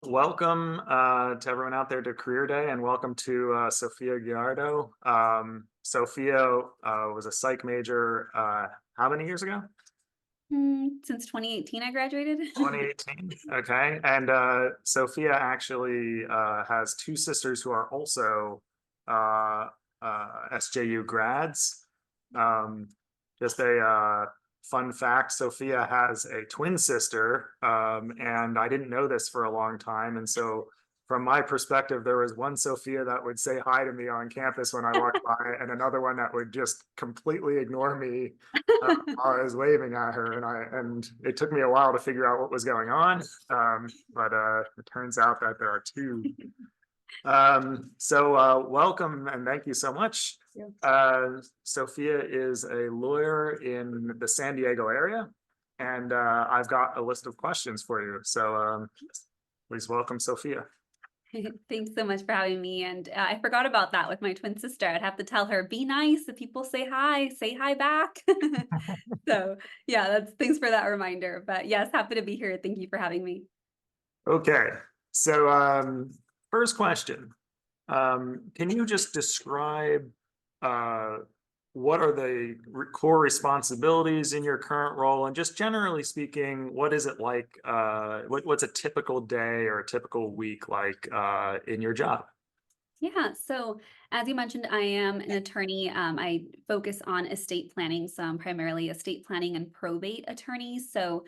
Welcome to everyone out there to Career Day, and welcome to Sophia Gallardo. Sophia was a psych major how many years ago? Since 2018, I graduated. 2018. Okay. And Sophia actually has two sisters who are also uh, SJU grads. Um, just a fun fact, Sophia has a twin sister, and I didn't know this for a long time. And so, from my perspective, there was one Sophia that would say hi to me on campus when I walked by, and another one that would just completely ignore me while I was waving at her. And it took me a while to figure out what was going on. But it turns out that there are two. Welcome and thank you so much. Yeah. Sophia is a lawyer in the San Diego area, and I've got a list of questions for you. Please welcome Sophia. Thanks so much for having me. And I forgot about that with my twin sister. I'd have to tell her, be nice. If people say hi back. So yeah, thanks for that reminder. But yes, happy to be here. Thank you for having me. Okay, so first question. Can you just describe uh, what are the core responsibilities in your current role, and just generally speaking, what is it like? What's a typical day or a typical week like in your job? Yeah, so as you mentioned, I am an attorney. I focus on estate planning, so I'm primarily estate planning and probate attorney. So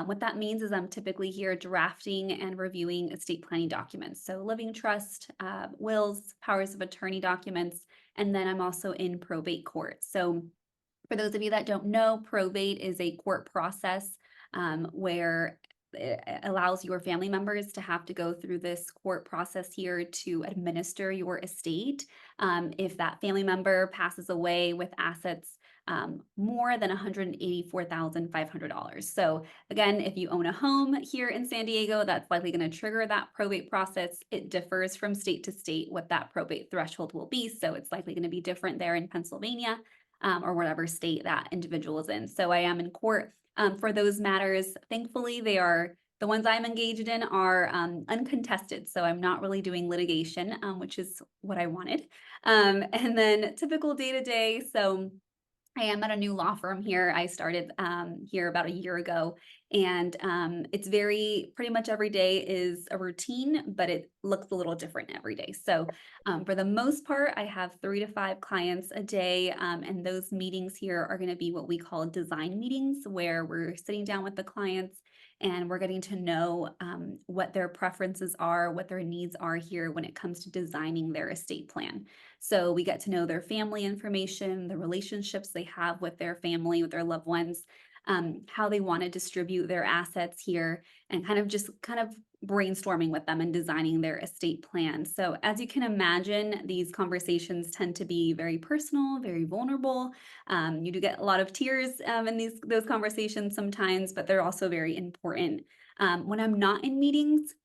what that means is I'm typically here drafting and reviewing estate planning documents. So living trust, wills, powers of attorney documents, and then I'm also in probate court. So for those of you that don't know, probate is a court process where it allows your family members to have to go through this court process here to administer your estate. If that family member passes away with assets more than $184,500. So again, if you own a home here in San Diego, that's likely going to trigger that probate process. It differs from state to state what that probate threshold will be. So it's likely going to be different there in Pennsylvania or whatever state that individual is in. So I am in court for those matters. Thankfully, the ones I'm engaged in are uncontested. So I'm not really doing litigation, which is what I wanted. And then typical day to day. So I am at a new law firm here. I started here about a year ago, and it's pretty much every day is a routine, but it looks a little different every day. So for the most part, I have 3 to 5 clients a day, and those meetings here are going to be what we call design meetings, where we're sitting down with the clients and we're getting to know what their preferences are, what their needs are here when it comes to designing their estate plan. So we get to know their family information, the relationships they have with their family, with their loved ones, how they want to distribute their assets here, and kind of brainstorming with them and designing their estate plan. So as you can imagine, these conversations tend to be very personal, very vulnerable. You do get a lot of tears in those conversations sometimes, but they're also very important. When I'm not in meetings,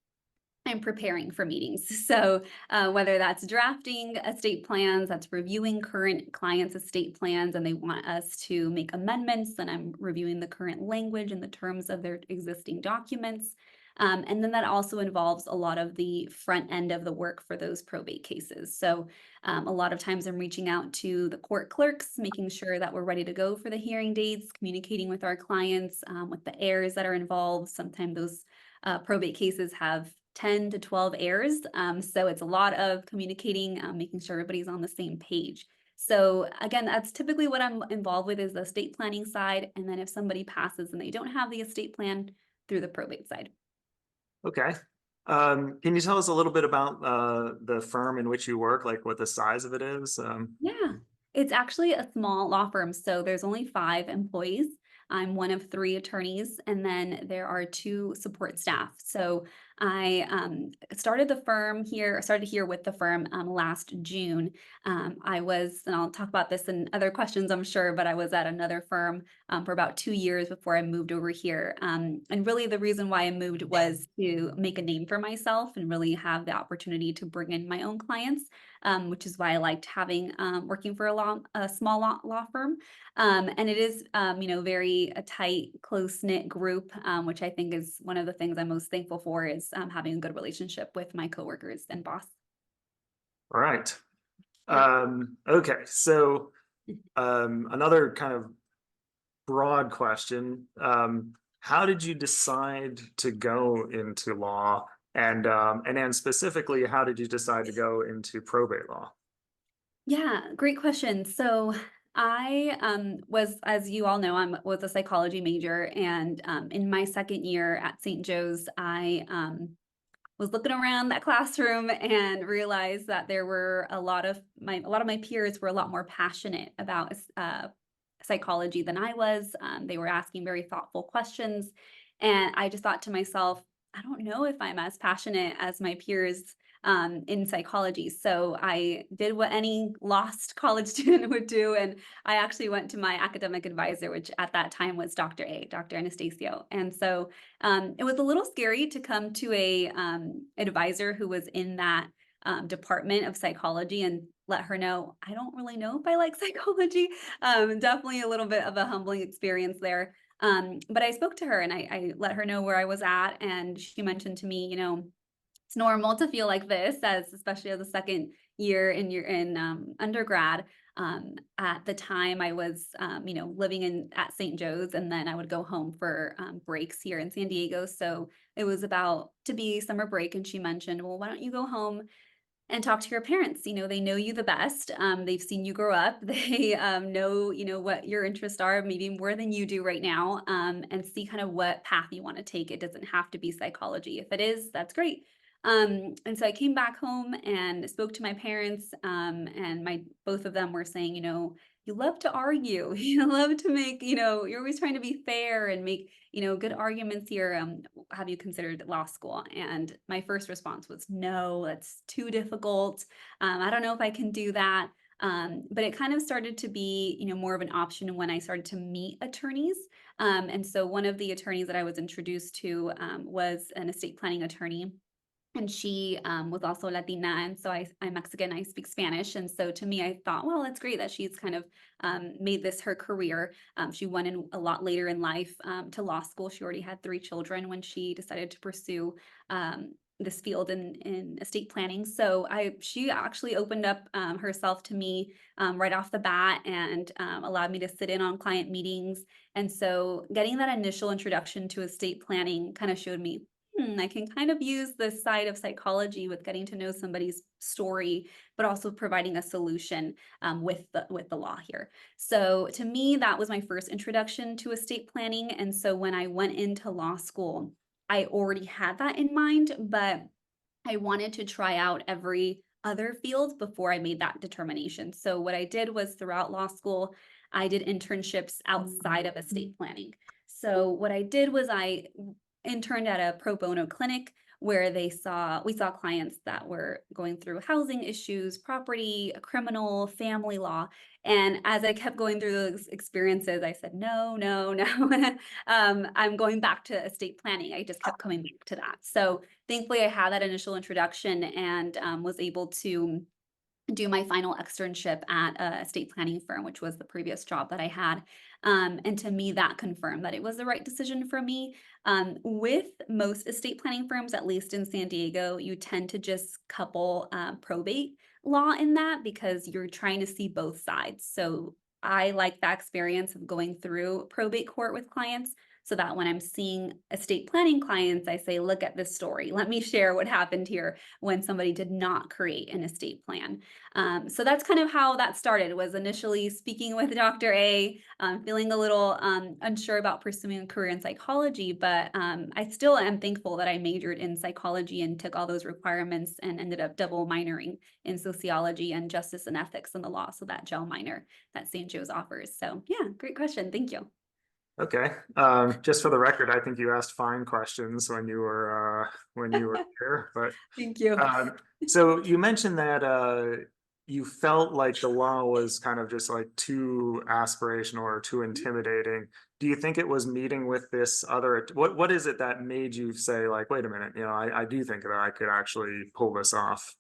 I'm preparing for meetings. So whether that's drafting estate plans, that's reviewing current clients' estate plans, and they want us to make amendments, then I'm reviewing the current language and the terms of their existing documents. And then that also involves a lot of the front end of the work for those probate cases. So a lot of times I'm reaching out to the court clerks, making sure that we're ready to go for the hearing dates, communicating with our clients, with the heirs that are involved. Sometimes those probate cases have 10 to 12 heirs. So it's a lot of communicating, making sure everybody's on the same page. So again, that's typically what I'm involved with, is the estate planning side. And then if somebody passes and they don't have the estate plan, through the probate side. Okay. Can you tell us a little bit about the firm in which you work, like what the size of it is? Yeah, it's actually a small law firm. So there's only 5 employees. I'm one of 3 attorneys, and then there are 2 support staff. So I started here with the firm last June. And I'll talk about this in other questions, I'm sure, but I was at another firm for about 2 years before I moved over here. And really, the reason why I moved was to make a name for myself and really have the opportunity to bring in my own clients, which is why I liked having working for a small law firm. And it is, very a tight, close knit group, which I think is one of the things I'm most thankful for, is was having a good relationship with my coworkers and boss. All right. Yeah. Okay, so another kind of broad question. How did you decide to go into law? And then specifically, how did you decide to go into probate law? Yeah, great question. So I was, as you all know, was a psychology major, and in my second year at St. Joe's, I was looking around that classroom and realized that there were a lot of my peers were a lot more passionate about psychology than I was. They were asking very thoughtful questions, and I just thought to myself, I don't know if I'm as passionate as my peers in psychology. So I did what any lost college student would do, and I actually went to my academic advisor, which at that time was Dr. Anastasio. And so it was a little scary to come to a advisor who was in that department of psychology and let her know, I don't really know if I like psychology. Definitely a little bit of a humbling experience there. But I spoke to her and I let her know where I was at. And she mentioned to me, it's normal to feel like this, especially as a second year in undergrad. At the time, I was living at St. Joe's, and then I would go home for breaks here in San Diego. So it was about to be summer break, and she mentioned, well, why don't you go home and talk to your parents? They know you the best. They've seen you grow up. They know, what your interests are, maybe more than you do right now, and see kind of what path you want to take. It doesn't have to be psychology. If it is, that's great. And so I came back home and spoke to my parents, and both of them were saying, you love to argue, you love to make, you're always trying to be fair and make, good arguments here. Have you considered law school? And my first response was, no, that's too difficult. I don't know if I can do that. But it kind of started to be, more of an option when I started to meet attorneys. And so one of the attorneys that I was introduced to was an estate planning attorney. And she was also Latina, and so I'm Mexican, I speak Spanish. And so to me, I thought, well, it's great that she's kind of made this her career. She went in a lot later in life to law school. She already had 3 children when she decided to pursue this field in estate planning. So she actually opened up herself to me right off the bat and allowed me to sit in on client meetings. And so getting that initial introduction to estate planning kind of showed me, I can kind of use this side of psychology with getting to know somebody's story, but also providing a solution with the law here. So to me, that was my first introduction to estate planning. And so when I went into law school, I already had that in mind, but I wanted to try out every other field before I made that determination. So what I did was throughout law school, I did internships outside of estate planning. So what I did was I interned at a pro bono clinic where we saw clients that were going through housing issues, property, criminal, family law. And as I kept going through those experiences, I said, no, no, no. I'm going back to estate planning. I just kept coming back to that. So thankfully, I had that initial introduction and was able to do my final externship at a estate planning firm, which was the previous job that I had. And to me, that confirmed that it was the right decision for me. With most estate planning firms, at least in San Diego, you tend to just couple probate law in that because you're trying to see both sides. So I like that experience of going through probate court with clients so that when I'm seeing estate planning clients, I say, look at this story. Let me share what happened here when somebody did not create an estate plan. So that's kind of how that started, was initially speaking with Dr. A, feeling a little unsure about pursuing a career in psychology, but I still am thankful that I majored in psychology and took all those requirements and ended up double minoring in sociology and justice and ethics in the law. So that gel minor that St. Joe's offers. So yeah, great question. Thank you. Okay. Just for the record, I think you asked fine questions when you were here. But Thank you. so you mentioned that you felt like the law was kind of just like too aspirational or too intimidating. Do you think it was meeting with this other? What is it that made you say, like, wait a minute, I do think that I could actually pull this off?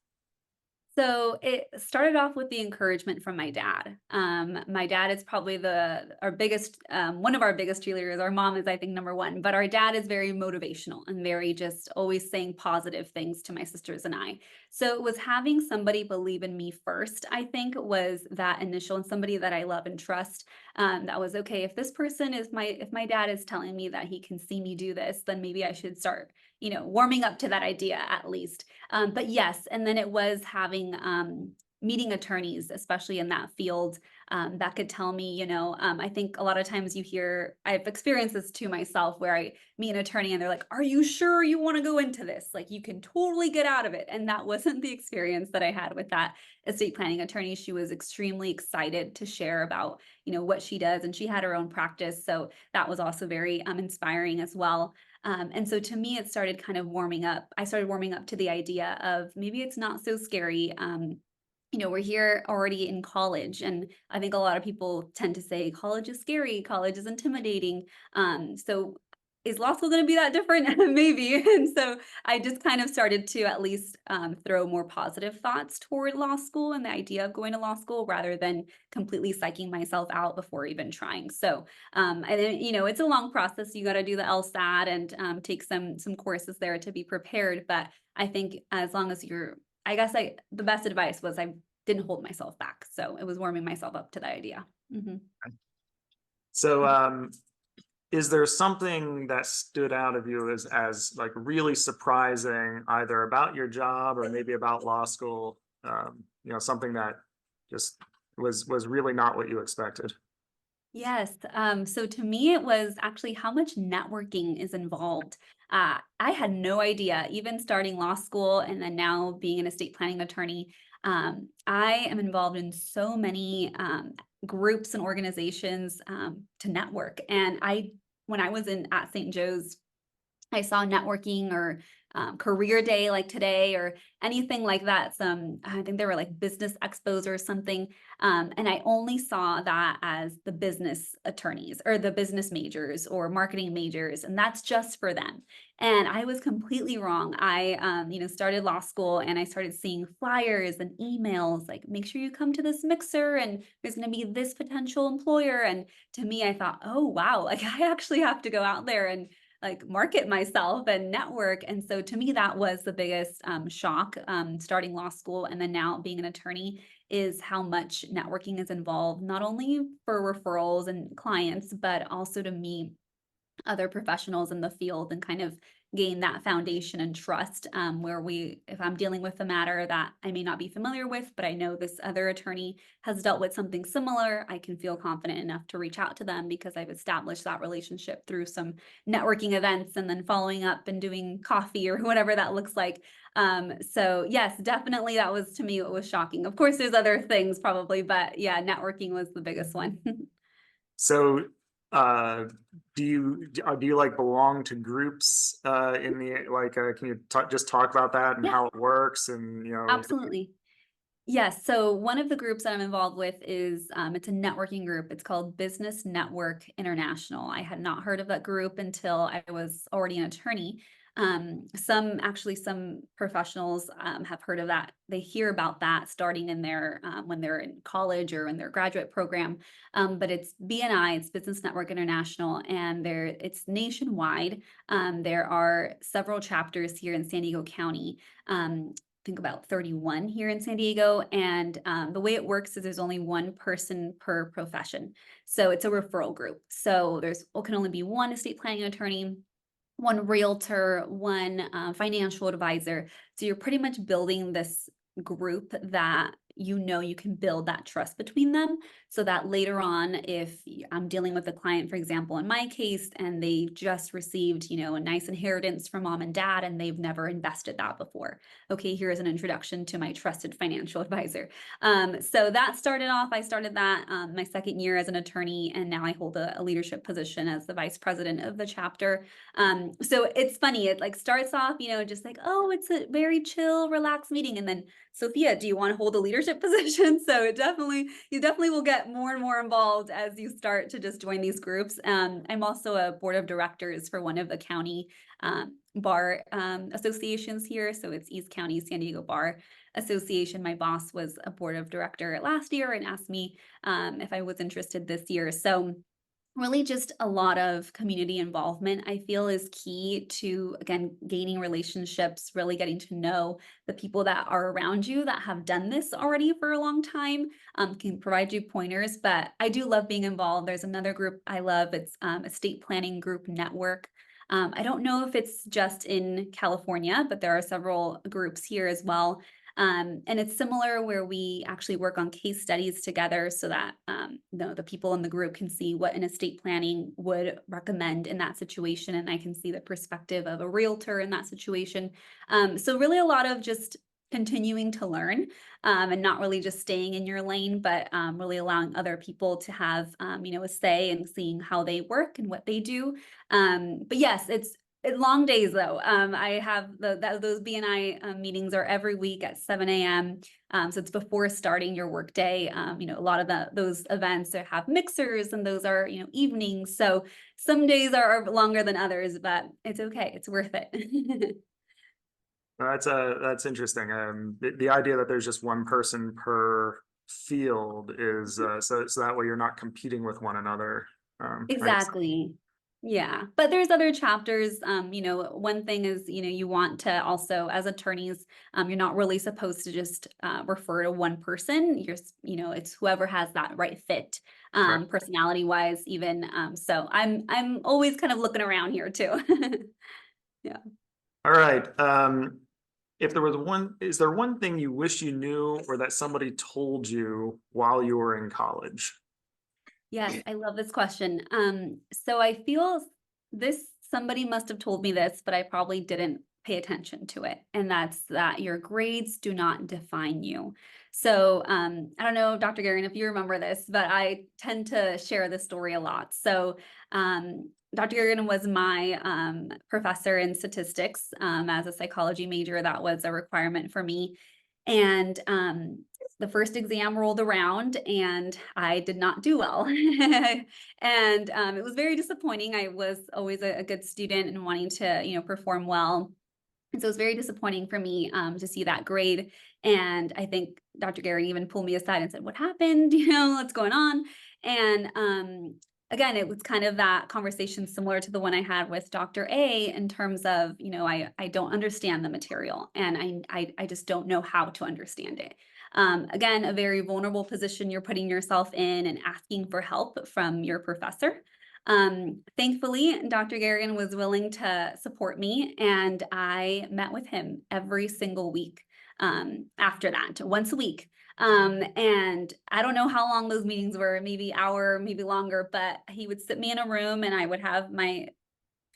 So it started off with the encouragement from my dad. My dad is probably our biggest, one of our biggest cheerleaders. Our mom is, I think, number one, but our dad is very motivational and very just always saying positive things to my sisters and I. So it was having somebody believe in me first, I think, was that initial, and somebody that I love and trust. That was okay. If this person is if my dad is telling me that he can see me do this, then maybe I should start, warming up to that idea at least. But yes, and then it was having meeting attorneys, especially in that field, that could tell me, I think a lot of times I've experienced this to myself where I meet an attorney and they're like, are you sure you want to go into this? Like you can totally get out of it. And that wasn't the experience that I had with that estate planning attorney. She was extremely excited to share about, what she does, and she had her own practice. So that was also very inspiring as well. And so to me, it started kind of warming up. I started warming up to the idea of maybe it's not so scary. We're here already in college, and I think a lot of people tend to say college is scary, college is intimidating. So is law school going to be that different? Maybe. And so I just kind of started to at least throw more positive thoughts toward law school and the idea of going to law school rather than completely psyching myself out before even trying. So, and then, it's a long process. You got to do the LSAT and take some courses there to be prepared. But I think as long as the best advice was I didn't hold myself back. So it was warming myself up to the idea. Mhm. So, is there something that stood out of you as like really surprising, either about your job or maybe about law school? Something that just was really not what you expected. Yes. So to me, it was actually how much networking is involved. I had no idea, even starting law school and then now being an estate planning attorney. I am involved in so many groups and organizations to network. And when I was at St. Joe's, I saw networking or career day like today or anything like that. I think there were like business expos or something. And I only saw that as the business attorneys or the business majors or marketing majors. And that's just for them. And I was completely wrong. I, started law school and I started seeing flyers and emails like, make sure you come to this mixer and there's going to be this potential employer. And to me, I thought, oh, wow, like I actually have to go out there and like market myself and network. And so to me, that was the biggest shock starting law school and then now being an attorney is how much networking is involved, not only for referrals and clients, but also to meet other professionals in the field and kind of gain that foundation and trust if I'm dealing with a matter that I may not be familiar with, but I know this other attorney has dealt with something similar, I can feel confident enough to reach out to them because I've established that relationship through some networking events and then following up and doing coffee or whatever that looks like. So yes, definitely that was to me what was shocking. Of course, there's other things probably, but yeah, networking was the biggest one. So, uh, do you like belong to groups in the like? Can you just talk about that and Yeah, how it works and absolutely. Yes. So one of the groups that I'm involved with is it's a networking group. It's called Business Network International. I had not heard of that group until I was already an attorney. Some professionals have heard of that. They hear about that starting in their when they're in college or in their graduate program. But it's BNI, it's Business Network International, and it's nationwide. There are several chapters here in San Diego County. Think about 31 here in San Diego. And the way it works is there's only one person per profession. So it's a referral group. So can only be one estate planning attorney, one realtor, one financial advisor. So you're pretty much building this group that you can build that trust between them so that later on, if I'm dealing with a client, for example, in my case, and they just received, a nice inheritance from mom and dad, and they've never invested that before. Okay, here's an introduction to my trusted financial advisor. So that I started that my second year as an attorney, and now I hold a leadership position as the vice president of the chapter. So it's funny, it like starts off, just like, oh, it's a very chill, relaxed meeting. And then, Sophia, do you want to hold a leadership leadership position. So you definitely will get more and more involved as you start to just join these groups. I'm also a board of directors for one of the county bar associations here. So it's East County San Diego Bar Association. My boss was a board of director last year and asked me if I was interested this year. So really just a lot of community involvement, I feel, is key to, again, gaining relationships, really getting to know the people that are around you that have done this already for a long time, can provide you pointers. But I do love being involved. There's another group I love. It's Estate Planning Group Network. I don't know if it's just in California, but there are several groups here as well. And it's similar where we actually work on case studies together so that the people in the group can see what an estate planning would recommend in that situation. And I can see the perspective of a realtor in that situation. So really a lot of just continuing to learn and not really just staying in your lane, but really allowing other people to have, a say and seeing how they work and what they do. But yes, it's long days though. I have those BNI meetings are every week at 7 a.m. So it's before starting your work day. A lot of those events have mixers and those are, evenings. So some days are longer than others, but it's okay. It's worth it. That's interesting. The idea that there's just one person per field is so that way you're not competing with one another. I guess. Exactly. Yeah. But there's other chapters. One thing is, you want to also, as attorneys, you're not really supposed to just refer to one person. It's whoever has that right fit, Right. personality wise, even. So I'm always kind of looking around here too. Yeah. All right. If there was is there one thing you wish you knew or that somebody told you while you were in college? Yes, I love this question. So I feel somebody must have told me this, but I probably didn't pay attention to it. And that's that your grades do not define you. So I don't know, Dr. Garin, if you remember this, but I tend to share this story a lot. So Dr. Garin was my professor in statistics as a psychology major. That was a requirement for me. And the first exam rolled around and I did not do well. And it was very disappointing. I was always a good student and wanting to, perform well. And so it was very disappointing for me to see that grade. And I think Dr. Gary even pulled me aside and said, "What happened? What's going on?" And again, it was kind of that conversation similar to the one I had with Dr. A in terms of, I don't understand the material and I just don't know how to understand it. Again, a very vulnerable position you're putting yourself in and asking for help from your professor. Thankfully, Dr. Garrigan was willing to support me and I met with him every single week after that, once a week. And I don't know how long those meetings were, maybe hour, maybe longer, but he would sit me in a room and I would have my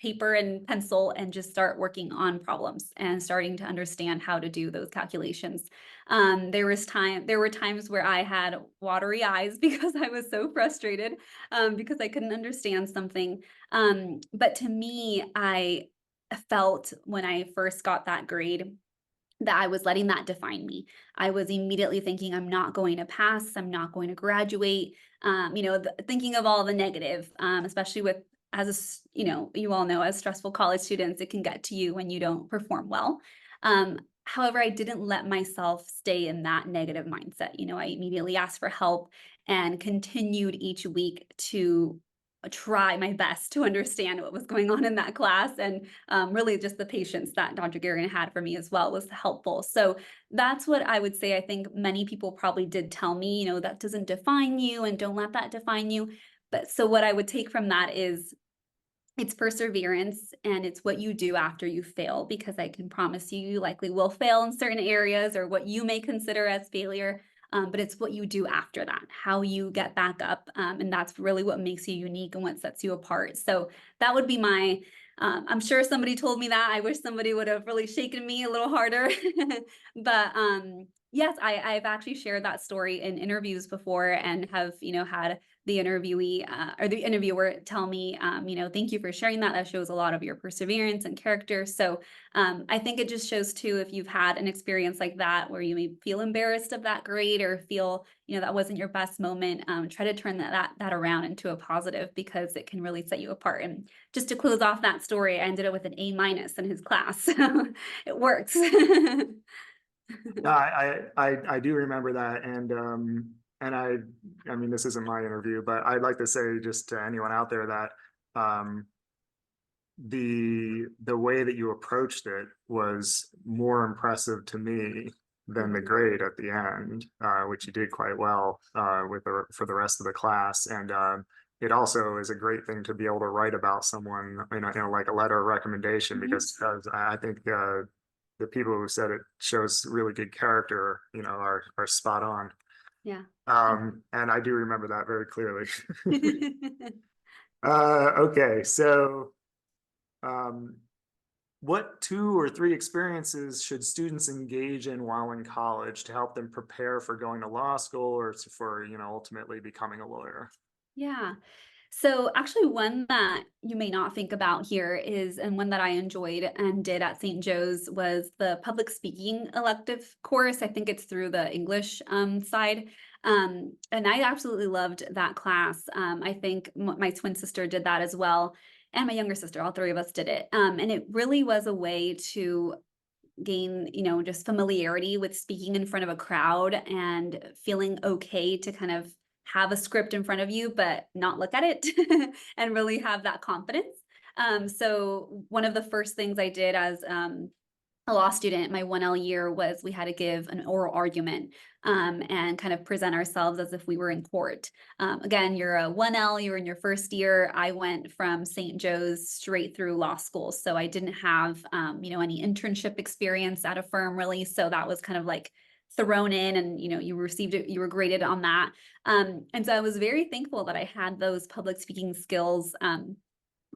paper and pencil and just start working on problems and starting to understand how to do those calculations. There were times where I had watery eyes because I was so frustrated because I couldn't understand something. But to me, I felt when I first got that grade that I was letting that define me. I was immediately thinking, I'm not going to pass, I'm not going to graduate, thinking of all the negative, especially with, you all know, as stressful college students, it can get to you when you don't perform well. However, I didn't let myself stay in that negative mindset. I immediately asked for help and continued each week to try my best to understand what was going on in that class. And really just the patience that Dr. Garrigan had for me as well was helpful. So that's what I would say. I think many people probably did tell me, that doesn't define you and don't let that define you. But so what I would take from that is it's perseverance and it's what you do after you fail, because I can promise you likely will fail in certain areas or what you may consider as failure. But it's what you do after that, how you get back up. And that's really what makes you unique and what sets you apart. So that would be I'm sure somebody told me that. I wish somebody would have really shaken me a little harder. But yes, I've actually shared that story in interviews before and have, had the interviewee or the interviewer tell me, thank you for sharing that. That shows a lot of your perseverance and character. So I think it just shows too, if you've had an experience like that where you may feel embarrassed of that grade or feel, that wasn't your best moment, try to turn that around into a positive, because it can really set you apart. And just to close off that story, I ended up with an A- in his class. So it works. No, I do remember that, and I mean, this isn't my interview, but I'd like to say just to anyone out there that the way that you approached it was more impressive to me than the grade at the end, which you did quite well for the rest of the class. And it also is a great thing to be able to write about someone, like a letter of recommendation, because I think the people who said it shows really good character, are spot on. Yeah. And I do remember that very clearly. Okay, so what 2 or 3 experiences should students engage in while in college to help them prepare for going to law school or for, ultimately becoming a lawyer? Yeah. So actually one that you may not think about here is, and one that I enjoyed and did at St. Joe's, was the public speaking elective course. I think it's through the English side. And I absolutely loved that class. I think my twin sister did that as well. And my younger sister, all 3 of us did it. And it really was a way to gain, just familiarity with speaking in front of a crowd and feeling okay to kind of have a script in front of you, but not look at it and really have that confidence. So one of the first things I did as a law student, my 1L year, was we had to give an oral argument and kind of present ourselves as if we were in court. Again, you're a 1L, you're in your first year. I went from St. Joe's straight through law school. So I didn't have, any internship experience at a firm really. So that was kind of like thrown in, and, you received it, you were graded on that. And so I was very thankful that I had those public speaking skills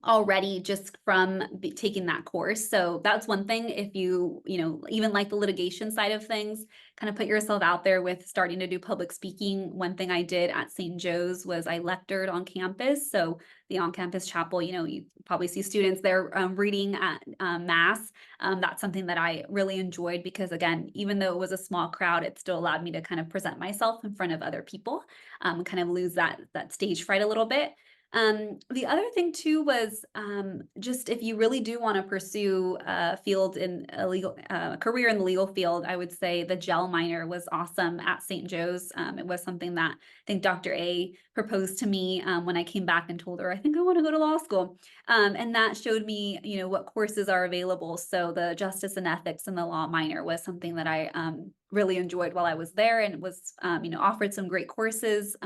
already just from taking that course. So that's one thing. If you, even like the litigation side of things, kind of put yourself out there with starting to do public speaking. One thing I did at St. Joe's was I lectured on campus. So the on-campus chapel, you probably see students there reading at mass. That's something that I really enjoyed, because again, even though it was a small crowd, it still allowed me to kind of present myself in front of other people, kind of lose that stage fright a little bit. The other thing too was just, if you really do want to pursue a field in a legal career in the legal field, I would say the GEL minor was awesome at St. Joe's. It was something that I think Dr. A proposed to me when I came back and told her, I think I want to go to law school. And that showed me, what courses are available. So the justice and ethics and the law minor was something that I really enjoyed while I was there, and was, offered some great courses,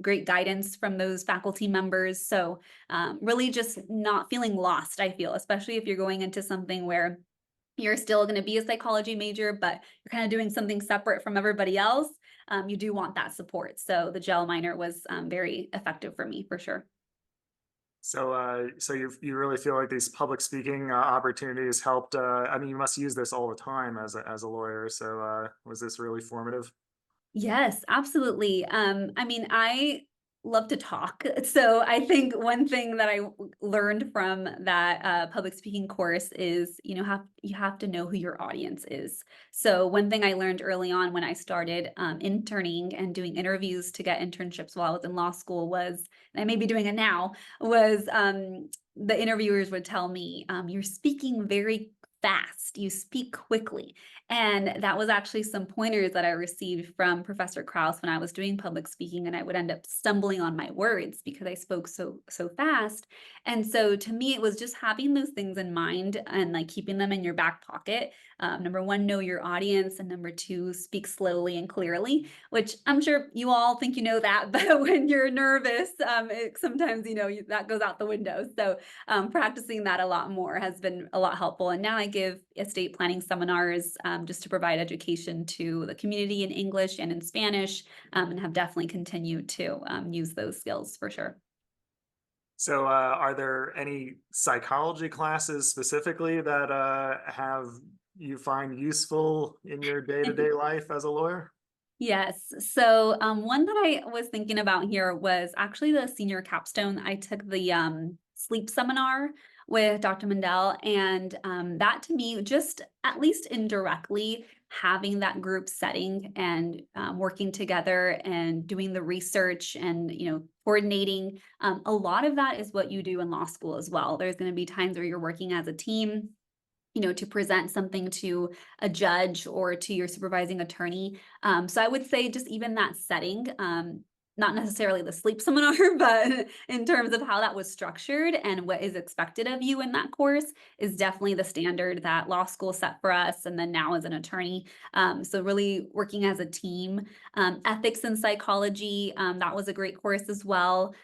great guidance from those faculty members. So really just not feeling lost, I feel, especially if you're going into something where you're still going to be a psychology major, but you're kind of doing something separate from everybody else. You do want that support. So the GEL minor was very effective for me, for sure. So you really feel like these public speaking opportunities helped? I mean, you must use this all the time as a lawyer. So was this really formative? Yes, absolutely. I mean, I love to talk. So I think one thing that I learned from that public speaking course is, you have to know who your audience is. So one thing I learned early on when I started interning and doing interviews to get internships while I was in law school was, and I may be doing it now, was the interviewers would tell me, you're speaking very fast, you speak quickly. And that was actually some pointers that I received from Professor Krause when I was doing public speaking, and I would end up stumbling on my words because I spoke so fast. And so to me, it was just having those things in mind and like keeping them in your back pocket. Number one, know your audience, and number two, speak slowly and clearly, which I'm sure you all think you know that, but when you're nervous, sometimes, that goes out the window. So practicing that a lot more has been a lot helpful. And now I give estate planning seminars just to provide education to the community in English and in Spanish, and have definitely continued to use those skills for sure. So are there any psychology classes specifically that have you find useful in your day-to-day life as a lawyer? Yes. So one that I was thinking about here was actually the senior capstone. I took the sleep seminar with Dr. Mendel, and that to me, just at least indirectly, having that group setting and working together and doing the research and coordinating. A lot of that is what you do in law school as well. There's going to be times where you're working as a team, to present something to a judge or to your supervising attorney. So I would say just even that setting, not necessarily the sleep seminar, but in terms of how that was structured and what is expected of you in that course is definitely the standard that law school set for us. And then now as an attorney. So really working as a team. Ethics and psychology, that was a great course as well.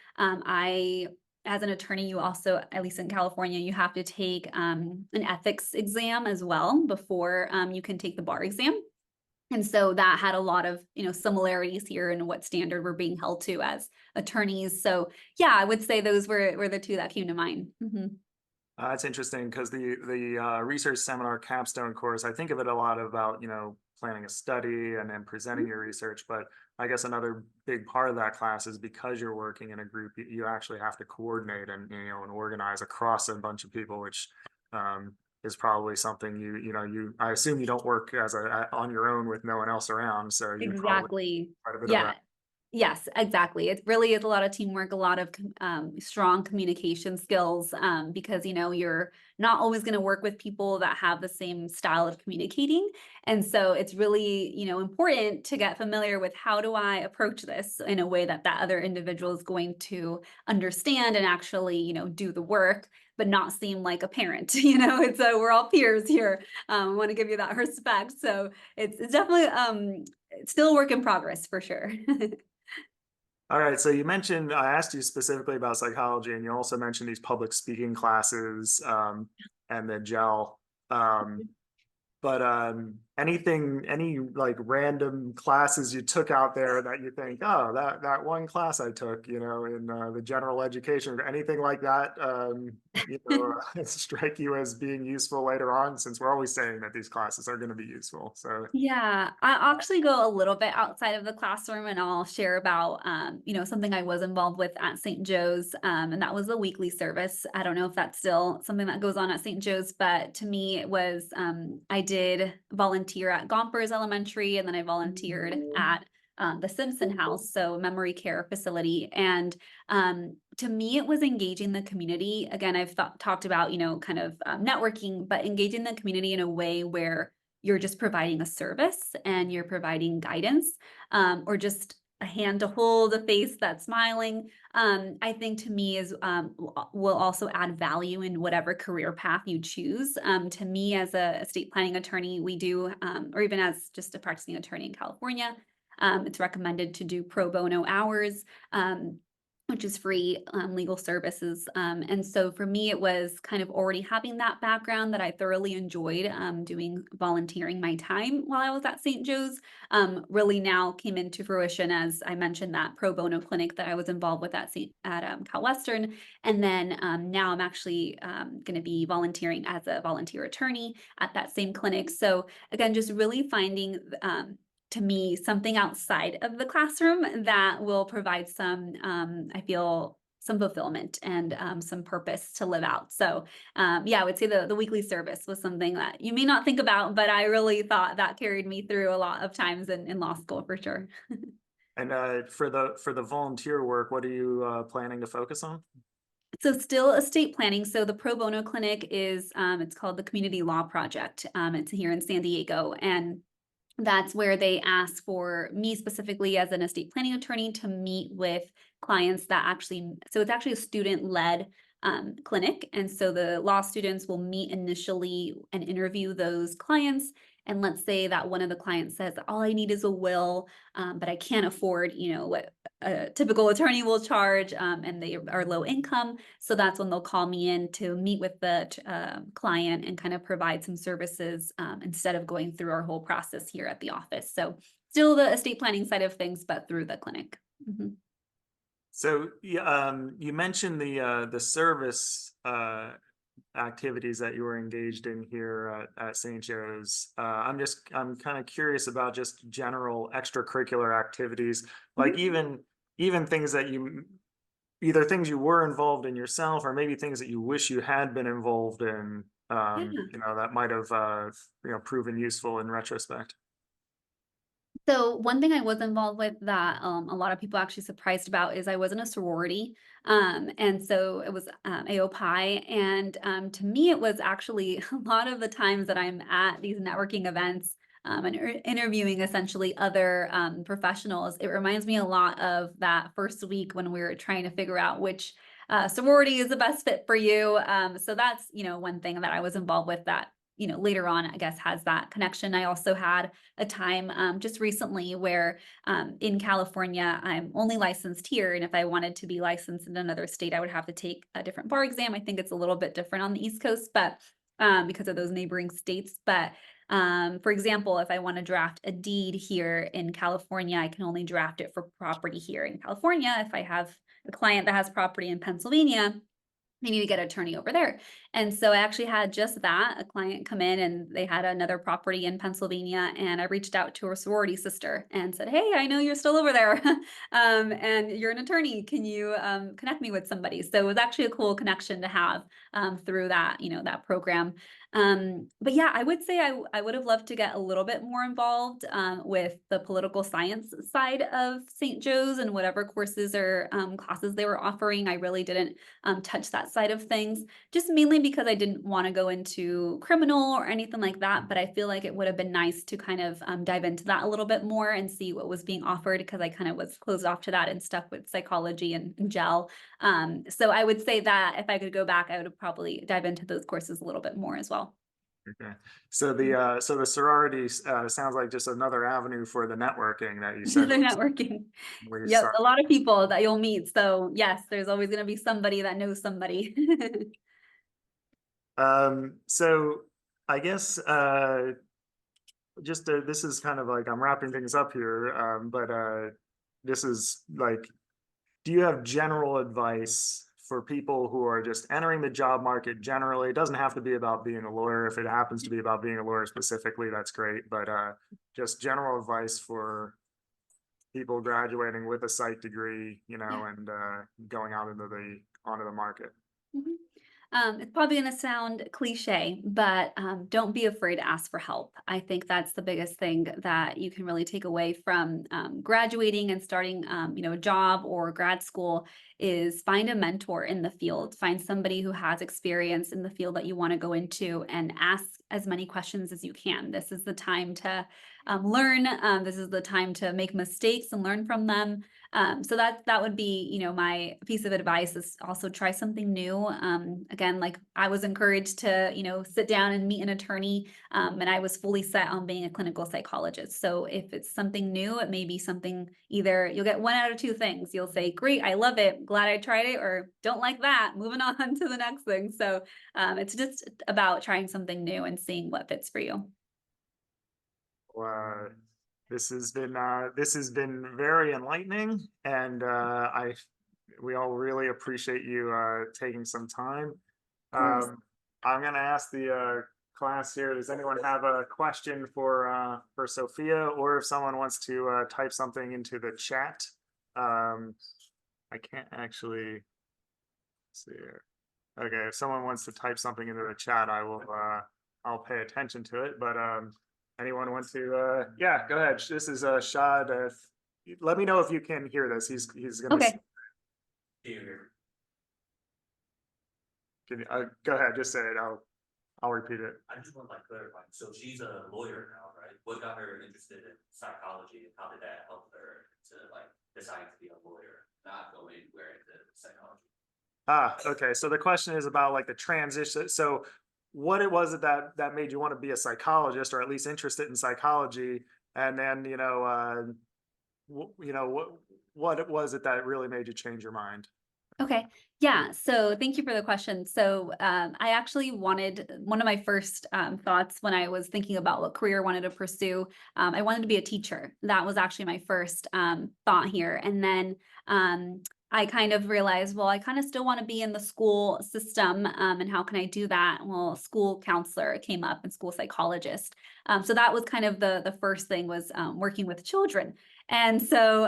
As an attorney, you also, at least in California, you have to take an ethics exam as well before you can take the bar exam. And so that had a lot of, similarities here in what standard we're being held to as attorneys. So yeah, I would say those were the two that came to mind. That's interesting because the research seminar capstone course, I think of it a lot about, planning a study and then presenting your research. But I guess another big part of that class is because you're working in a group, you actually have to coordinate and organize across a bunch of people, which is probably something I assume you don't work on your own with no one else around. So you probably Exactly. quite a bit of Yeah. that. Yes, exactly. It really is a lot of teamwork, a lot of strong communication skills, because you're not always going to work with people that have the same style of communicating, and so it's really important to get familiar with how do I approach this in a way that that other individual is going to understand and actually do the work, but not seem like a parent. It's we're all peers here. I want to give you that respect. So it's definitely it's still a work in progress for sure. All right, so you mentioned I asked you specifically about psychology, and you also mentioned these public speaking classes and the gel. Um, but any like random classes you took out there that you think, oh, that one class I took, in the general education, or anything like that, strike you as being useful later on, since we're always saying that these classes are going to be useful. So Yeah, I actually go a little bit outside of the classroom and I'll share about, something I was involved with at St. Joe's, and that was a weekly service. I don't know if that's still something that goes on at St. Joe's, but to me it was, I did volunteer at Gompers Elementary, and then I volunteered at the Simpson House, so memory care facility. And to me, it was engaging the community. Again, I've talked about, kind of networking, but engaging the community in a way where you're just providing a service and you're providing guidance, or just a hand to hold, a face that's smiling. I think to me is will also add value in whatever career path you choose. To me, as a estate planning attorney, we do, or even as just a practicing attorney in California, it's recommended to do pro bono hours. Which is free legal services. And so for me, it was kind of already having that background that I thoroughly enjoyed doing volunteering my time while I was at St. Joe's, really now came into fruition as I mentioned that pro bono clinic that I was involved with at Cal Western. And then now I'm actually going to be volunteering as a volunteer attorney at that same clinic. So again, just really finding to me something outside of the classroom that will provide some, I feel, some fulfillment and some purpose to live out. So yeah, I would say the weekly service was something that you may not think about, but I really thought that carried me through a lot of times in law school for sure. and for the volunteer work, what are you planning to focus on? So still estate planning. So the pro bono clinic is, it's called the Community Law Project. It's here in San Diego, and that's where they ask for me specifically as an estate planning attorney to meet with clients that actually, so it's actually a student-led clinic. And so the law students will meet initially and interview those clients. And let's say that one of the clients says, all I need is a will, but I can't afford, what a typical attorney will charge, and they are low income. So that's when they'll call me in to meet with the client and kind of provide some services instead of going through our whole process here at the office. So still the estate planning side of things, but through the clinic. So you mentioned the service activities that you were engaged in here at St. Joe's. I'm kind of curious about just general extracurricular activities, like Mhm. even things that you either things you were involved in yourself or maybe things that you wish you had been involved in, Yeah. that might have proven useful in retrospect. So one thing I was involved with that a lot of people actually surprised about is I was in a sorority, and so it was AOPI, and to me it was actually a lot of the times that I'm at these networking events and interviewing essentially other professionals. It reminds me a lot of that first week when we were trying to figure out which sorority is the best fit for you. So that's one thing that I was involved with that later on I guess has that connection. I also had a time just recently where in California, I'm only licensed here. And if I wanted to be licensed in another state, I would have to take a different bar exam. I think it's a little bit different on the East Coast, but because of those neighboring states. But for example, if I want to draft a deed here in California, I can only draft it for property here in California. If I have a client that has property in Pennsylvania, I need to get an attorney over there. And so I actually had just that, a client come in and they had another property in Pennsylvania. And I reached out to her sorority sister and said, "Hey, I know you're still over there and you're an attorney. Can you connect me with somebody?" So it was actually a cool connection to have through that, that program. But yeah, I would say I would have loved to get a little bit more involved with the political science side of St. Joe's and whatever courses or classes they were offering. I really didn't touch that side of things, just mainly because I didn't want to go into criminal or anything like that. But I feel like it would have been nice to kind of dive into that a little bit more and see what was being offered because I kind of was closed off to that and stuck with psychology and gel. So I would say that if I could go back, I would have probably dive into those courses a little bit more as well. Okay. So the sorority sounds like just another avenue for the networking that you said They're networking. where you Yep, start. a lot of people that you'll meet. So yes, there's always going to be somebody that knows somebody. So I guess just this is kind of like I'm wrapping things up here, but this is like, do you have general advice for people who are just entering the job market generally? It doesn't have to be about being a lawyer. If it happens to be about being a lawyer specifically, that's great. But just general advice for people graduating with a psych degree, Yeah. and going out into the onto the market. Mhm. It's probably going to sound cliche, but don't be afraid to ask for help. I think that's the biggest thing that you can really take away from graduating and starting, a job or grad school is find a mentor in the field. Find somebody who has experience in the field that you want to go into and ask as many questions as you can. This is the time to learn. This is the time to make mistakes and learn from them. So that would be, my piece of advice is also try something new. Again, like I was encouraged to, sit down and meet an attorney, and I was fully set on being a clinical psychologist. So if it's something new, it may be something either you'll get one out of two things. You'll say, "Great, I love it, glad I tried it," or "Don't like that, moving on to the next thing." So it's just about trying something new and seeing what fits for you. Uh, this has been very enlightening, and I we all really appreciate you taking some time. Of course. I'm going to ask the class here. Does anyone have a question for Sophia, or if someone wants to type something into the chat? I can't actually see here. Okay, if someone wants to type something into the chat, I'll pay attention to it. But anyone want to yeah, go ahead. This is Shad. Let me know if you can hear this. He's gonna Okay. Here. go ahead, just say it. I'll repeat it. I just want to clarify. So she's a lawyer now, right? What got her interested in psychology and how did that help her to decide to be a lawyer, not go anywhere into psychology? Okay. So the question is about like the transition. So what it was that made you want to be a psychologist, or at least interested in psychology, and then what was it that really made you change your mind? Okay. Yeah. So thank you for the question. So I actually wanted one of my first thoughts when I was thinking about what career I wanted to pursue. I wanted to be a teacher. That was actually my first thought here. And then I kind of realized, well, I kind of still want to be in the school system, and how can I do that? Well, school counselor came up and school psychologist. So that was kind of the first thing was working with children. And so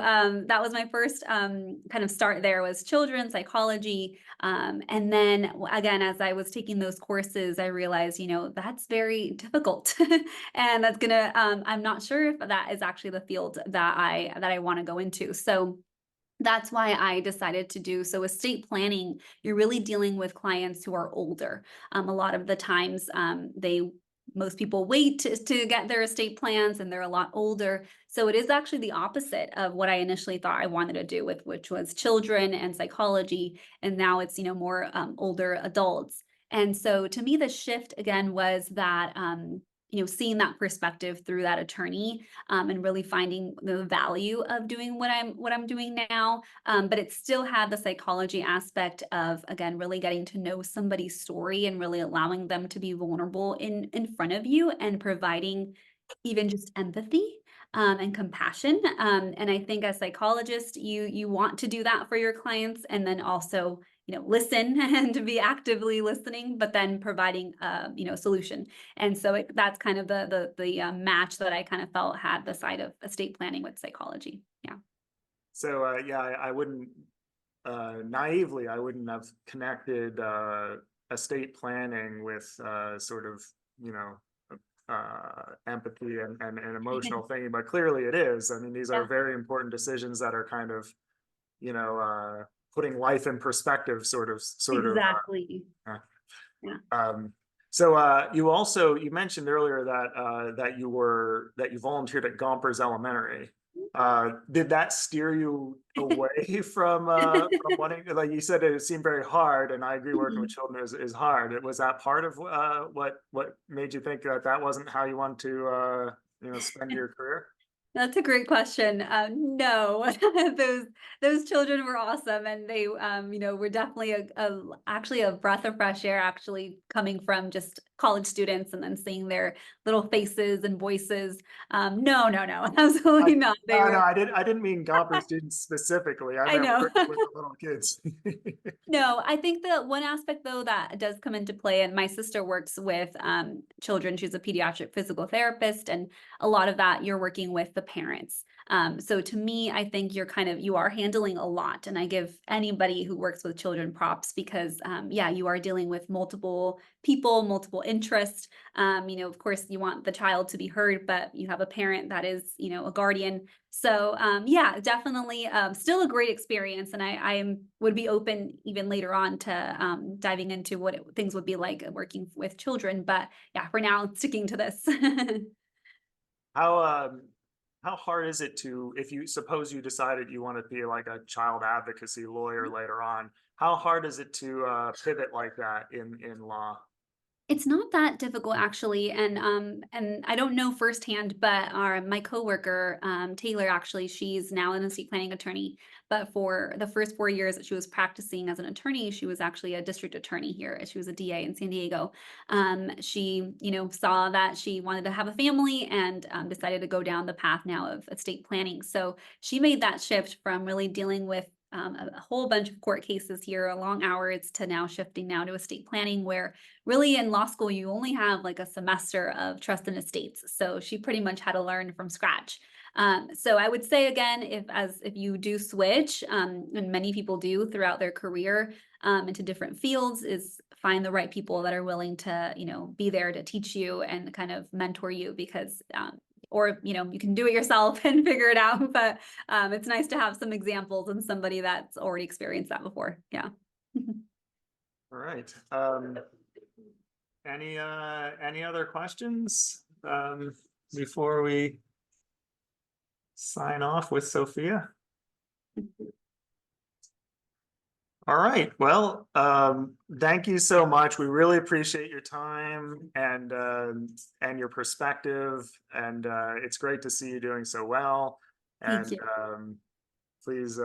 that was my first kind of start there was children psychology. And then again, as I was taking those courses, I realized, that's very difficult. And that's gonna, I'm not sure if that is actually the field that I want to go into. So that's why I decided to do so estate planning. You're really dealing with clients who are older. A lot of the times, most people wait to get their estate plans and they're a lot older. So it is actually the opposite of what I initially thought I wanted to do with, which was children and psychology. And now it's, more older adults. And so to me, the shift again was that, seeing that perspective through that attorney, and really finding the value of doing what I'm doing now. But it still had the psychology aspect of, again, really getting to know somebody's story and really allowing them to be vulnerable in front of you and providing even just empathy and compassion. And I think as psychologists, you want to do that for your clients, and then also listen and to be actively listening, but then providing solution. And so that's kind of the match that I kind of felt had the side of estate planning with psychology. Yeah. So yeah, I wouldn't naively, I wouldn't have connected estate planning with sort of, empathy and emotional thinking, but clearly it is. I mean, these are Yeah. very important decisions that are kind of, putting life in perspective, sort of. Exactly. Uh, Yeah. so you mentioned earlier that you volunteered at Gompers Elementary. Did that steer you away from wanting, like you said, it seemed very hard, and I agree working with children is hard. Was that part of what made you think that wasn't how you want to spend your career? That's a great question. No, those children were awesome, and they, were definitely actually a breath of fresh air. Actually, coming from just college students and then seeing their little faces and voices. No, absolutely not. They No, were. I didn't mean Gomper students specifically. I I meant know. working with the little kids. No, I think that one aspect though that does come into play, and my sister works with children. She's a pediatric physical therapist, and a lot of that you're working with the parents. So to me, I think you are handling a lot, and I give anybody who works with children props because you are dealing with multiple people, multiple interests. Of course, you want the child to be heard, but you have a parent that is, a guardian. So definitely still a great experience. And I would be open even later on to diving into what things would be like working with children. But yeah, for now, sticking to this. How how hard is it to, if you suppose you decided you want to be like a child advocacy lawyer later on, how hard is it to pivot like that in law? It's not that difficult actually, and I don't know firsthand, but my coworker Taylor, actually, she's now an estate planning attorney. But for the first 4 years that she was practicing as an attorney, she was actually a district attorney here. She was a DA in San Diego. She, saw that she wanted to have a family and decided to go down the path now of estate planning. So she made that shift from really dealing with a whole bunch of court cases here, long hours, to now shifting now to estate planning, where really in law school you only have like a semester of trust and estates. So she pretty much had to learn from scratch. So I would say again, if you do switch, and many people do throughout their career into different fields, is find the right people that are willing to be there to teach you and kind of mentor you, because or you can do it yourself and figure it out, but it's nice to have some examples and somebody that's already experienced that before. Yeah. All right. Any other questions before we sign off with Sophia? All right. Well, thank you so much. We really appreciate your time and your perspective, and it's great to see you doing so well. And Thank you. Please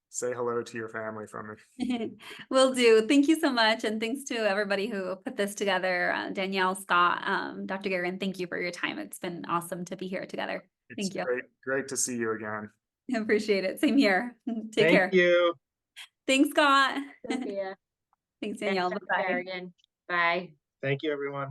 say hello to your family from me. Will do. Thank you so much. And thanks to everybody who put this together. Danielle, Scott, Dr. Garen, thank you for your time. It's been awesome to be here together. It's Thank you. great to see you again. I appreciate it. Same here. Take Thank care. you. Thanks, Scott. Sophia. Thanks, Thanks, Danielle. Dr. Bye-bye. Garrigan. Bye. Thank you, everyone.